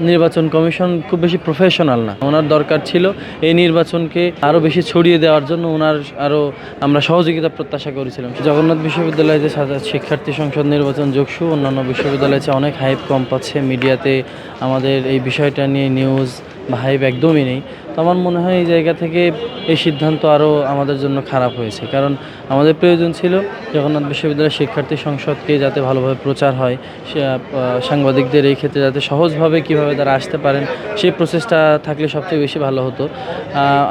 নির্বাচন কমিশন খুব বেশি প্রফেশনাল না। ওনার দরকার ছিল এই নির্বাচনকে আরও বেশি ছড়িয়ে দেওয়ার জন্য ওনার আরও আমরা সহযোগিতা প্রত্যাশা করেছিলাম। জগন্নাথ বিশ্ববিদ্যালয়ে যে শিক্ষার্থী সংসদ নির্বাচন যোগসু অন্যান্য বিশ্ববিদ্যালয়ে চেয়ে অনেক হাইপ কম পাচ্ছে। মিডিয়াতে আমাদের এই বিষয়টা নিয়ে নিউজ বা হাইপ একদমই নেই। তো আমার মনে হয় এই জায়গা থেকে এই সিদ্ধান্ত আরও আমাদের জন্য খারাপ হয়েছে, কারণ আমাদের প্রয়োজন ছিল জগন্নাথ বিশ্ববিদ্যালয়ের শিক্ষার্থী সংসদকে যাতে ভালোভাবে প্রচার হয়, সাংবাদিকদের এই ক্ষেত্রে যাতে সহজভাবে কীভাবে তারা আসতে পারেন সেই প্রসেসটা থাকলে সবচেয়ে বেশি ভালো হতো।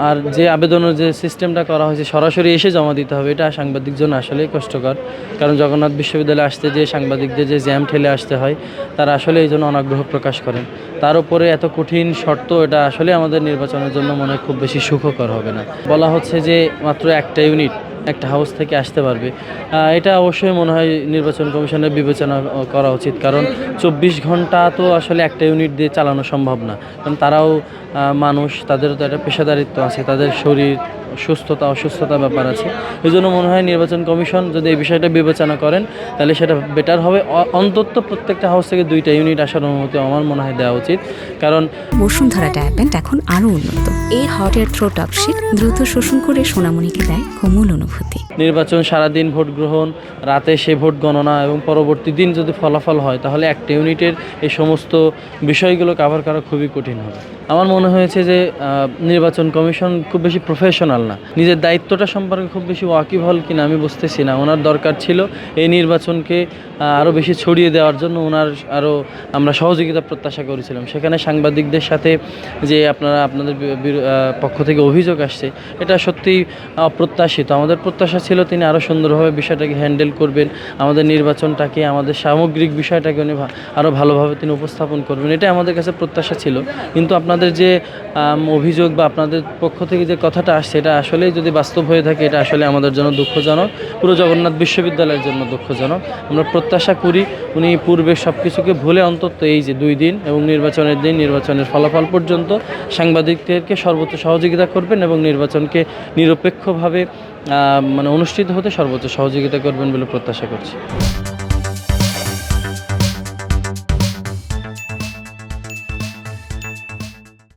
আর যে আবেদনের যে সিস্টেমটা করা হয়েছে সরাসরি এসে জমা দিতে হবে, এটা সাংবাদিক জন্য আসলেই কষ্টকর। কারণ জগন্নাথ বিশ্ববিদ্যালয়ে আসতে যে সাংবাদিকদের যে জ্যাম ঠেলে আসতে হয়, তারা আসলে এই জন্য অনাগ্রহ প্রকাশ করেন। তার উপরে এত কঠিন শর্ত, এটা আসলে আমাদের নির্বাচনের জন্য মনে হয় খুব বেশি সুখকর হবে না। বলা হচ্ছে যে মাত্র একটা ইউনিট একটা হাউস থেকে আসতে পারবে, এটা অবশ্যই মনে হয় নির্বাচন কমিশনের বিবেচনা করা উচিত, কারণ 24 ঘন্টা তো আসলে একটা ইউনিট দিয়ে চালানো সম্ভব না। কারণ তারাও মানুষ, তাদেরও তো একটা পেশাদারিত্ব আছে, তাদের শরীর সুস্থতা অসুস্থতার ব্যাপার আছে। এই জন্য মনে হয় নির্বাচন কমিশন যদি এই বিষয়টা বিবেচনা করেন তাহলে সেটা বেটার হবে। অন্তত প্রত্যেকটা হাউস থেকে 2টা ইউনিট আসার অনুমতি আমার মনে হয় দেওয়া উচিত, কারণ বসুন্ধরা ডায়াপেন্ট এখন আরও উন্নত। এই হট এয়ার থ্রো টপশিট দ্রুত শোষণ করে সোনামণিকে দেয় কোমল অনুভূতি। নির্বাচন সারাদিন ভোট গ্রহণ, রাতে সে ভোট গণনা এবং পরবর্তী দিন যদি ফলাফল হয় তাহলে একটা ইউনিটের এই সমস্ত বিষয়গুলো কাভার করা খুবই কঠিন হবে। আমার মনে হয়েছে যে নির্বাচন কমিশন খুব বেশি প্রফেশনাল না, নিজের দায়িত্বটা সম্পর্কে খুব বেশি ওয়াকিবহাল কিনা আমি বুঝতেছি না। ওনার দরকার ছিল এই নির্বাচনকে আরও বেশি ছড়িয়ে দেওয়ার জন্য ওনার আরও আমরা সহযোগিতা প্রত্যাশা করেছিলাম। সেখানে সাংবাদিকদের সাথে যে আপনাদের পক্ষ থেকে অভিযোগ আসছে, এটা সত্যিই অপ্রত্যাশিত। আমাদের প্রত্যাশা ছিল তিনি আরও সুন্দরভাবে বিষয়টাকে হ্যান্ডেল করবেন, আমাদের নির্বাচনটাকে, আমাদের সামগ্রিক বিষয়টাকে উনি আরও ভালোভাবে তিনি উপস্থাপন করবেন, এটাই আমাদের কাছে প্রত্যাশা ছিল। কিন্তু আপনাদের যে অভিযোগ বা আপনাদের পক্ষ থেকে যে কথাটা আসছে, এটা আসলেই যদি বাস্তব হয়ে থাকে, এটা আসলে আমাদের জন্য দুঃখজনক, পুরো জগন্নাথ বিশ্ববিদ্যালয়ের জন্য দুঃখজনক। আমরা প্রত্যাশা করি উনি পূর্বে সব কিছুকে ভুলে অন্তত এই যে 2 দিন এবং নির্বাচনের দিন, নির্বাচনের ফলাফল পর্যন্ত সাংবাদিকদেরকে সর্বোচ্চ সহযোগিতা করবেন এবং নির্বাচনকে নিরপেক্ষভাবে অনুষ্ঠিত হতে সর্বোচ্চ সহযোগিতা করবেন বলে প্রত্যাশা করছি।